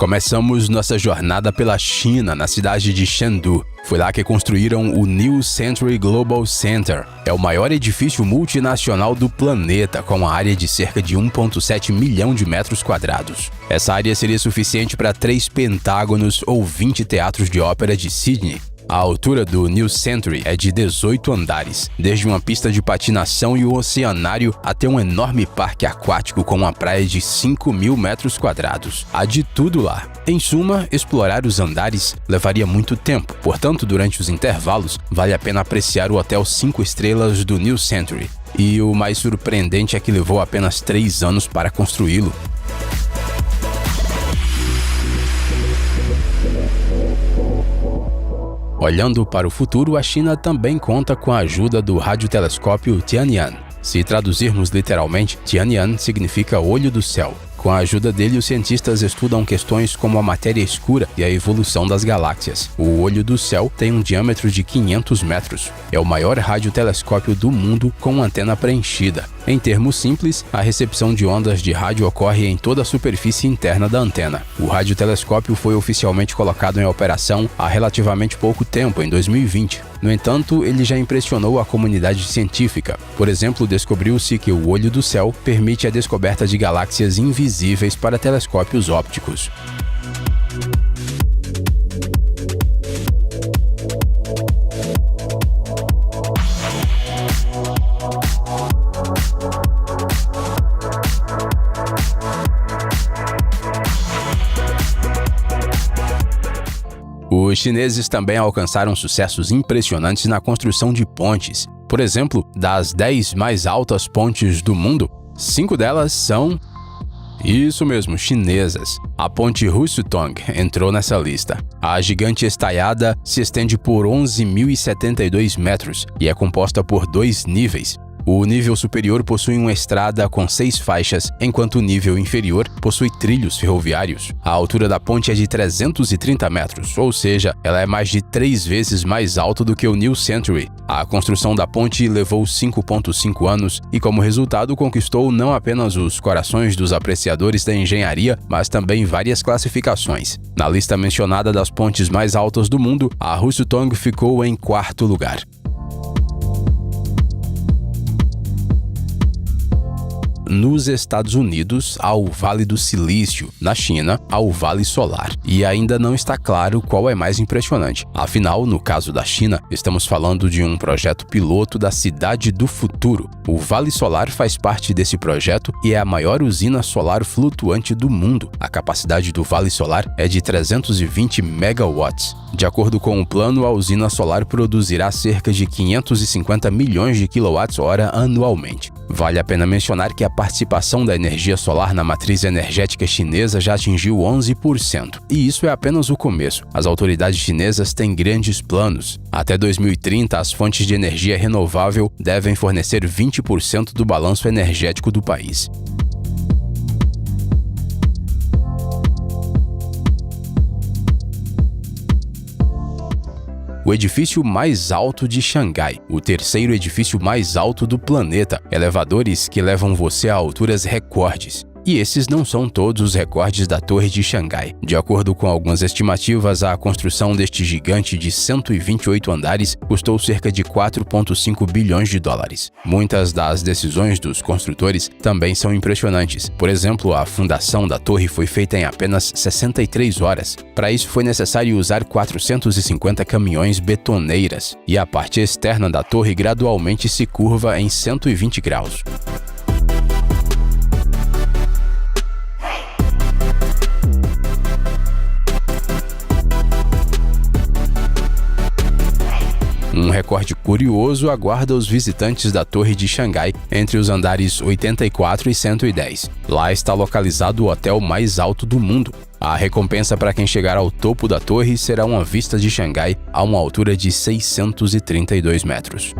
Começamos nossa jornada pela China, na cidade de Chengdu. Foi lá que construíram o New Century Global Center. É o maior edifício multinacional do planeta, com uma área de cerca de 1,7 milhão de metros quadrados. Essa área seria suficiente para 3 pentágonos ou 20 teatros de ópera de Sydney. A altura do New Century é de 18 andares, desde uma pista de patinação e um oceanário até um enorme parque aquático com uma praia de 5.000 metros quadrados. Há de tudo lá. Em suma, explorar os andares levaria muito tempo, portanto, durante os intervalos, vale a pena apreciar o hotel 5 estrelas do New Century. E o mais surpreendente é que levou apenas 3 anos para construí-lo. Olhando para o futuro, a China também conta com a ajuda do radiotelescópio Tianyuan. Se traduzirmos literalmente, Tianyuan significa olho do céu. Com a ajuda dele, os cientistas estudam questões como a matéria escura e a evolução das galáxias. O olho do céu tem um diâmetro de 500 metros. É o maior radiotelescópio do mundo com antena preenchida. Em termos simples, a recepção de ondas de rádio ocorre em toda a superfície interna da antena. O radiotelescópio foi oficialmente colocado em operação há relativamente pouco tempo, em 2020. No entanto, ele já impressionou a comunidade científica. Por exemplo, descobriu-se que o olho do céu permite a descoberta de galáxias invisíveis para telescópios ópticos. Os chineses também alcançaram sucessos impressionantes na construção de pontes. Por exemplo, das 10 mais altas pontes do mundo, 5 delas são... Isso mesmo, chinesas. A ponte Huisutong entrou nessa lista. A gigante estaiada se estende por 11.072 metros e é composta por 2 níveis. O nível superior possui uma estrada com 6 faixas, enquanto o nível inferior possui trilhos ferroviários. A altura da ponte é de 330 metros, ou seja, ela é mais de 3 vezes mais alta do que o New Century. A construção da ponte levou 5,5 anos e, como resultado, conquistou não apenas os corações dos apreciadores da engenharia, mas também várias classificações. Na lista mencionada das pontes mais altas do mundo, a Huisutong ficou em 4º lugar. Nos Estados Unidos, há o Vale do Silício. Na China, há o Vale Solar. E ainda não está claro qual é mais impressionante. Afinal, no caso da China, estamos falando de um projeto piloto da Cidade do Futuro. O Vale Solar faz parte desse projeto e é a maior usina solar flutuante do mundo. A capacidade do Vale Solar é de 320 megawatts. De acordo com o plano, a usina solar produzirá cerca de 550 milhões de kWh anualmente. Vale a pena mencionar que a participação da energia solar na matriz energética chinesa já atingiu 11%. E isso é apenas o começo. As autoridades chinesas têm grandes planos. Até 2030, as fontes de energia renovável devem fornecer 20% do balanço energético do país. O edifício mais alto de Xangai, o 3º edifício mais alto do planeta, elevadores que levam você a alturas recordes. E esses não são todos os recordes da Torre de Xangai. De acordo com algumas estimativas, a construção deste gigante de 128 andares custou cerca de 4,5 bilhões de dólares. Muitas das decisões dos construtores também são impressionantes. Por exemplo, a fundação da torre foi feita em apenas 63 horas. Para isso, foi necessário usar 450 caminhões betoneiras. E a parte externa da torre gradualmente se curva em 120 graus. Um recorde curioso aguarda os visitantes da Torre de Xangai entre os andares 84 e 110. Lá está localizado o hotel mais alto do mundo. A recompensa para quem chegar ao topo da torre será uma vista de Xangai a uma altura de 632 metros.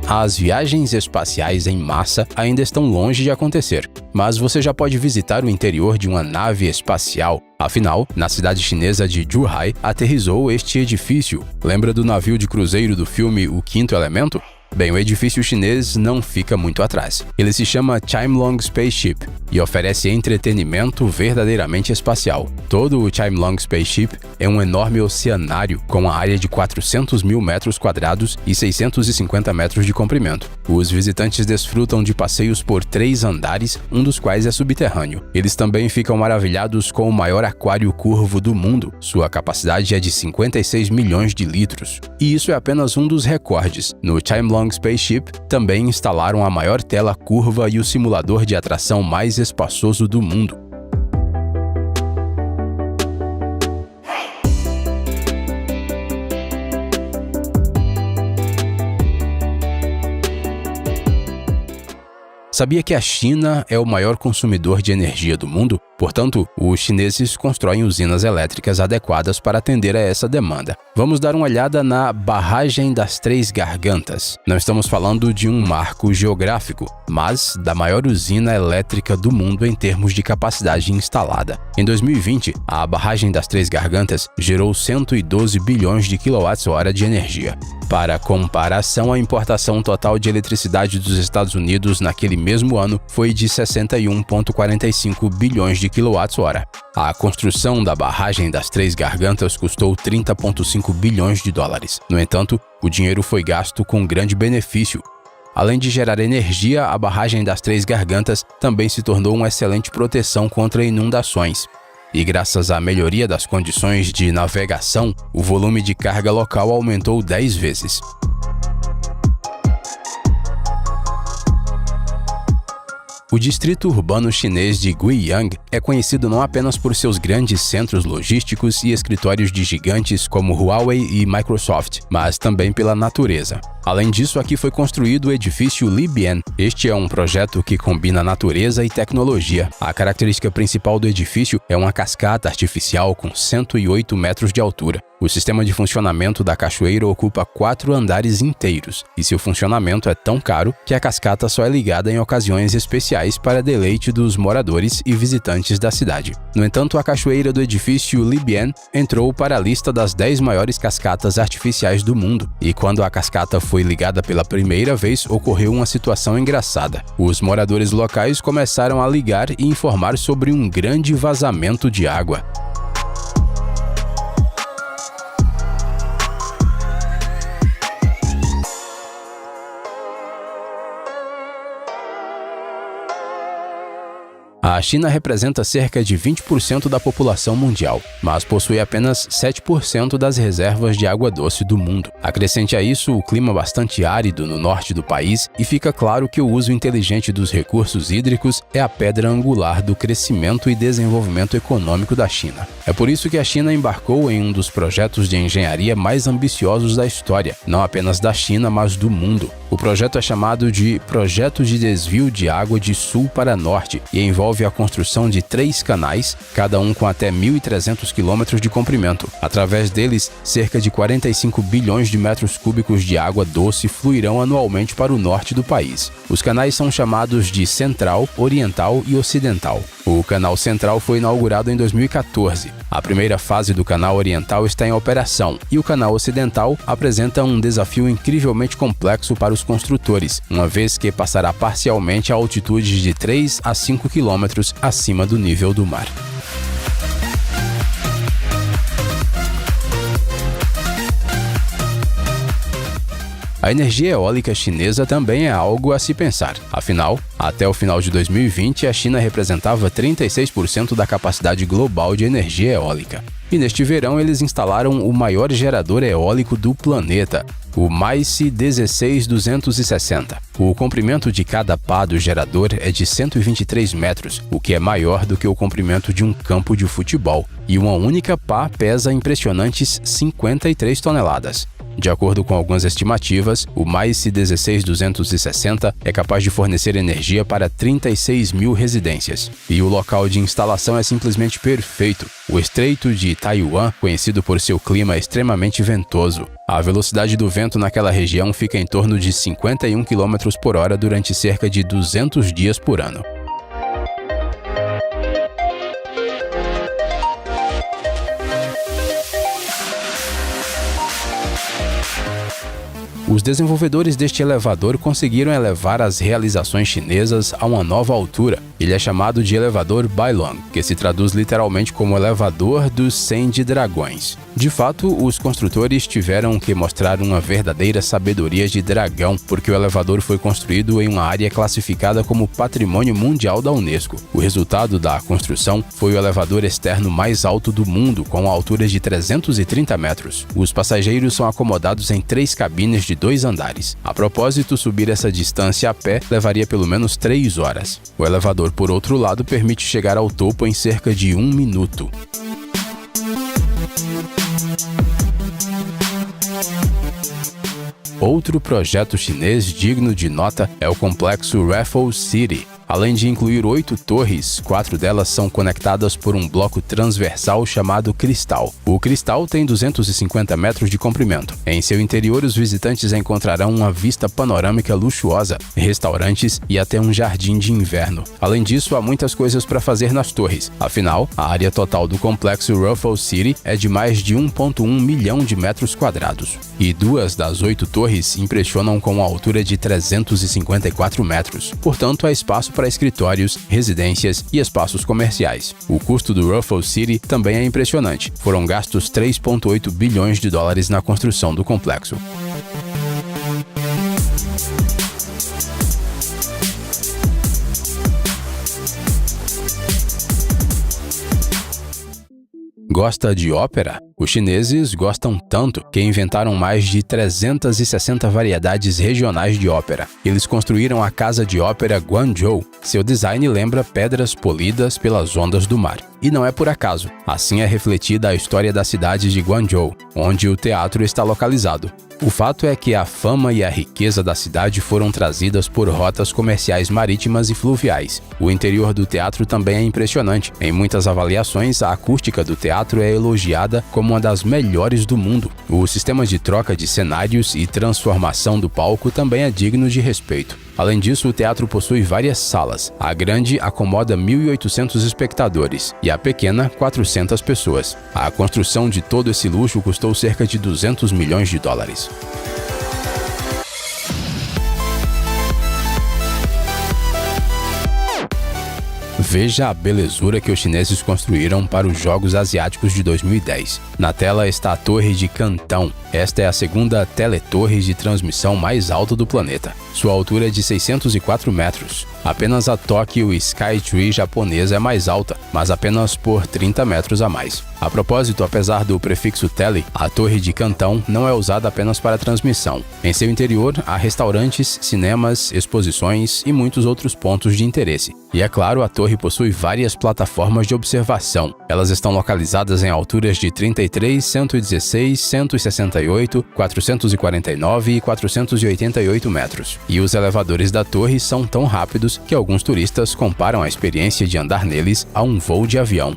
As viagens espaciais em massa ainda estão longe de acontecer, mas você já pode visitar o interior de uma nave espacial. Afinal, na cidade chinesa de Zhuhai, aterrissou este edifício. Lembra do navio de cruzeiro do filme O Quinto Elemento? Bem, o edifício chinês não fica muito atrás. Ele se chama Chimelong Spaceship e oferece entretenimento verdadeiramente espacial. Todo o Chimelong Spaceship é um enorme oceanário com uma área de 400 mil metros quadrados e 650 metros de comprimento. Os visitantes desfrutam de passeios por 3 andares, um dos quais é subterrâneo. Eles também ficam maravilhados com o maior aquário curvo do mundo. Sua capacidade é de 56 milhões de litros. E isso é apenas um dos recordes. No Chimelong Spaceship também instalaram a maior tela curva e o simulador de atração mais espaçoso do mundo. Sabia que a China é o maior consumidor de energia do mundo? Portanto, os chineses constroem usinas elétricas adequadas para atender a essa demanda. Vamos dar uma olhada na Barragem das Três Gargantas. Não estamos falando de um marco geográfico, mas da maior usina elétrica do mundo em termos de capacidade instalada. Em 2020, a Barragem das Três Gargantas gerou 112 bilhões de kWh de energia. Para comparação, a importação total de eletricidade dos Estados Unidos naquele mesmo ano foi de 61,45 bilhões de kWh. A construção da Barragem das Três Gargantas custou 30,5 bilhões de dólares. No entanto, o dinheiro foi gasto com grande benefício. Além de gerar energia, a Barragem das Três Gargantas também se tornou uma excelente proteção contra inundações. E graças à melhoria das condições de navegação, o volume de carga local aumentou 10 vezes. O distrito urbano chinês de Guiyang é conhecido não apenas por seus grandes centros logísticos e escritórios de gigantes como Huawei e Microsoft, mas também pela natureza. Além disso, aqui foi construído o edifício Libian. Este é um projeto que combina natureza e tecnologia. A característica principal do edifício é uma cascata artificial com 108 metros de altura. O sistema de funcionamento da cachoeira ocupa 4 andares inteiros, e seu funcionamento é tão caro que a cascata só é ligada em ocasiões especiais para deleite dos moradores e visitantes da cidade. No entanto, a cachoeira do edifício Libian entrou para a lista das 10 maiores cascatas artificiais do mundo, e quando a cascata foi ligada pela primeira vez, ocorreu uma situação engraçada. Os moradores locais começaram a ligar e informar sobre um grande vazamento de água. A China representa cerca de 20% da população mundial, mas possui apenas 7% das reservas de água doce do mundo. Acrescente a isso o clima bastante árido no norte do país e fica claro que o uso inteligente dos recursos hídricos é a pedra angular do crescimento e desenvolvimento econômico da China. É por isso que a China embarcou em um dos projetos de engenharia mais ambiciosos da história, não apenas da China, mas do mundo. O projeto é chamado de Projeto de Desvio de Água de Sul para Norte e envolve a construção de 3 canais, cada um com até 1.300 quilômetros de comprimento. Através deles, cerca de 45 bilhões de metros cúbicos de água doce fluirão anualmente para o norte do país. Os canais são chamados de Central, Oriental e Ocidental. O Canal Central foi inaugurado em 2014. A primeira fase do Canal Oriental está em operação e o Canal Ocidental apresenta um desafio incrivelmente complexo para os construtores, uma vez que passará parcialmente a altitude de 3 a 5 quilômetros acima do nível do mar. A energia eólica chinesa também é algo a se pensar. Afinal, até o final de 2020, a China representava 36% da capacidade global de energia eólica. E neste verão, eles instalaram o maior gerador eólico do planeta, o Maize 16260. O comprimento de cada pá do gerador é de 123 metros, o que é maior do que o comprimento de um campo de futebol, e uma única pá pesa impressionantes 53 toneladas. De acordo com algumas estimativas, o Mace 16260 é capaz de fornecer energia para 36 mil residências. E o local de instalação é simplesmente perfeito. O Estreito de Taiwan, conhecido por seu clima extremamente ventoso. A velocidade do vento naquela região fica em torno de 51 km por hora durante cerca de 200 dias por ano. Os desenvolvedores deste elevador conseguiram elevar as realizações chinesas a uma nova altura. Ele é chamado de elevador Bailong, que se traduz literalmente como elevador dos 100 de dragões. De fato, os construtores tiveram que mostrar uma verdadeira sabedoria de dragão, porque o elevador foi construído em uma área classificada como Patrimônio Mundial da Unesco. O resultado da construção foi o elevador externo mais alto do mundo, com uma altura de 330 metros. Os passageiros são acomodados em 3 cabines de 2 andares. A propósito, subir essa distância a pé levaria pelo menos 3 horas. O elevador, por outro lado, permite chegar ao topo em cerca de 1 minuto. Outro projeto chinês digno de nota é o complexo Raffles City. Além de incluir 8 torres, 4 delas são conectadas por um bloco transversal chamado Cristal. O Cristal tem 250 metros de comprimento. Em seu interior, os visitantes encontrarão uma vista panorâmica luxuosa, restaurantes e até um jardim de inverno. Além disso, há muitas coisas para fazer nas torres. Afinal, a área total do complexo Raffles City é de mais de 1,1 milhão de metros quadrados. E 2 das 8 torres impressionam com uma altura de 354 metros. Portanto, há espaço para escritórios, residências e espaços comerciais. O custo do Raffles City também é impressionante. Foram gastos 3,8 bilhões de dólares na construção do complexo. Gosta de ópera? Os chineses gostam tanto que inventaram mais de 360 variedades regionais de ópera. Eles construíram a Casa de Ópera Guangzhou. Seu design lembra pedras polidas pelas ondas do mar. E não é por acaso. Assim é refletida a história da cidade de Guangzhou, onde o teatro está localizado. O fato é que a fama e a riqueza da cidade foram trazidas por rotas comerciais marítimas e fluviais. O interior do teatro também é impressionante. Em muitas avaliações, a acústica do teatro é elogiada como uma das melhores do mundo. O sistema de troca de cenários e transformação do palco também é digno de respeito. Além disso, o teatro possui várias salas. A grande acomoda 1.800 espectadores e a pequena, 400 pessoas. A construção de todo esse luxo custou cerca de 200 milhões de dólares. Veja a belezura que os chineses construíram para os Jogos Asiáticos de 2010. Na tela está a Torre de Cantão. Esta é a segunda teletorre de transmissão mais alta do planeta. Sua altura é de 604 metros. Apenas a Tokyo Skytree japonesa é mais alta, mas apenas por 30 metros a mais. A propósito, apesar do prefixo tele, a Torre de Cantão não é usada apenas para transmissão. Em seu interior, há restaurantes, cinemas, exposições e muitos outros pontos de interesse. E é claro, a torre possui várias plataformas de observação. Elas estão localizadas em alturas de 33, 116, 168, 449 e 488 metros. E os elevadores da torre são tão rápidos que alguns turistas comparam a experiência de andar neles a um voo de avião.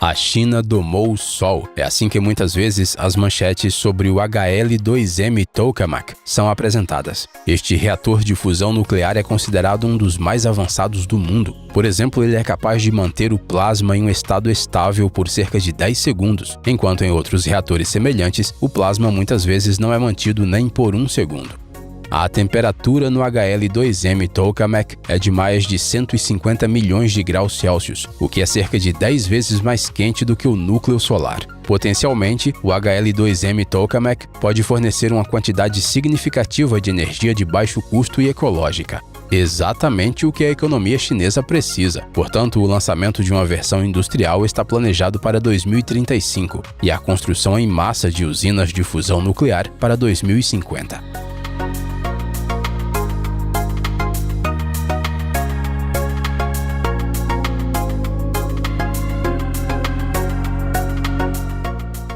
A China domou o Sol. É assim que muitas vezes as manchetes sobre o HL-2M Tokamak são apresentadas. Este reator de fusão nuclear é considerado um dos mais avançados do mundo. Por exemplo, ele é capaz de manter o plasma em um estado estável por cerca de 10 segundos, enquanto em outros reatores semelhantes, o plasma muitas vezes não é mantido nem por 1 segundo. A temperatura no HL-2M Tokamak é de mais de 150 milhões de graus Celsius, o que é cerca de 10 vezes mais quente do que o núcleo solar. Potencialmente, o HL-2M Tokamak pode fornecer uma quantidade significativa de energia de baixo custo e ecológica. Exatamente o que a economia chinesa precisa. Portanto, o lançamento de uma versão industrial está planejado para 2035 e a construção em massa de usinas de fusão nuclear para 2050.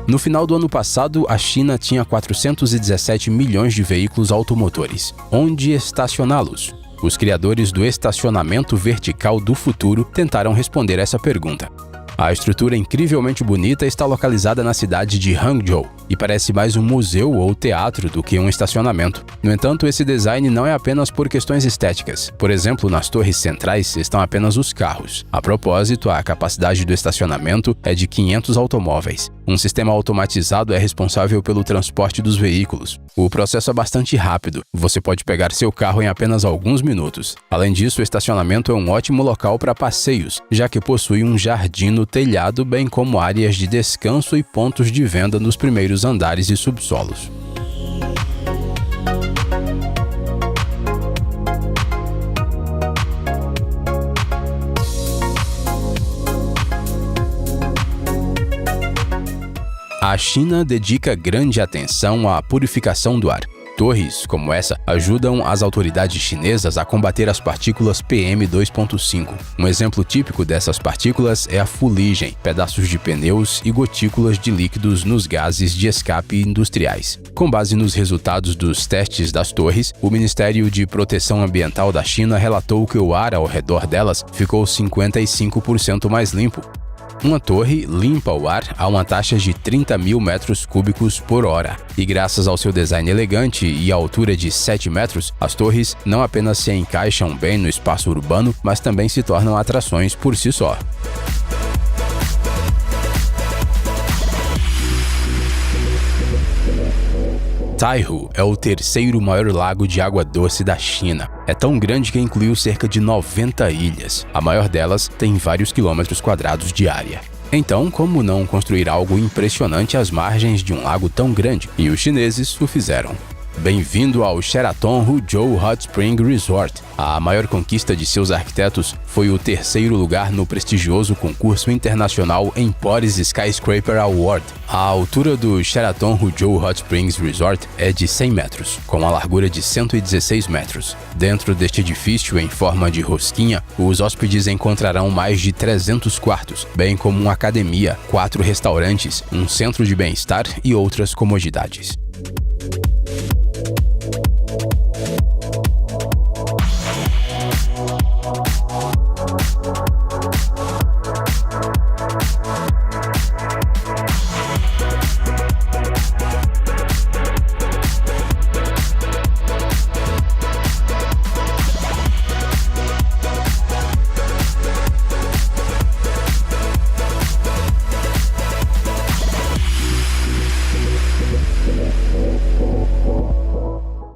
No final do ano passado, a China tinha 417 milhões de veículos automotores. Onde estacioná-los? Os criadores do estacionamento vertical do futuro tentaram responder essa pergunta. A estrutura incrivelmente bonita está localizada na cidade de Hangzhou e parece mais um museu ou teatro do que um estacionamento. No entanto, esse design não é apenas por questões estéticas. Por exemplo, nas torres centrais estão apenas os carros. A propósito, a capacidade do estacionamento é de 500 automóveis. Um sistema automatizado é responsável pelo transporte dos veículos. O processo é bastante rápido. Você pode pegar seu carro em apenas alguns minutos. Além disso, o estacionamento é um ótimo local para passeios, já que possui um jardim no telhado, bem como áreas de descanso e pontos de venda nos primeiros andares e subsolos. A China dedica grande atenção à purificação do ar. Torres como essa ajudam as autoridades chinesas a combater as partículas PM2.5. Um exemplo típico dessas partículas é a fuligem, pedaços de pneus e gotículas de líquidos nos gases de escape industriais. Com base nos resultados dos testes das torres, o Ministério de Proteção Ambiental da China relatou que o ar ao redor delas ficou 55% mais limpo. Uma torre limpa o ar a uma taxa de 30 mil metros cúbicos por hora. E graças ao seu design elegante e à altura de 7 metros, as torres não apenas se encaixam bem no espaço urbano, mas também se tornam atrações por si só. Taihu é o terceiro maior lago de água doce da China. É tão grande que incluiu cerca de 90 ilhas. A maior delas tem vários quilômetros quadrados de área. Então, como não construir algo impressionante às margens de um lago tão grande? E os chineses o fizeram. Bem-vindo ao Sheraton Huzhou Hot Spring Resort. A maior conquista de seus arquitetos foi o terceiro lugar no prestigioso concurso internacional Empores Skyscraper Award. A altura do Sheraton Huzhou Hot Springs Resort é de 100 metros, com a largura de 116 metros. Dentro deste edifício em forma de rosquinha, os hóspedes encontrarão mais de 300 quartos, bem como uma academia, 4 restaurantes, um centro de bem-estar e outras comodidades.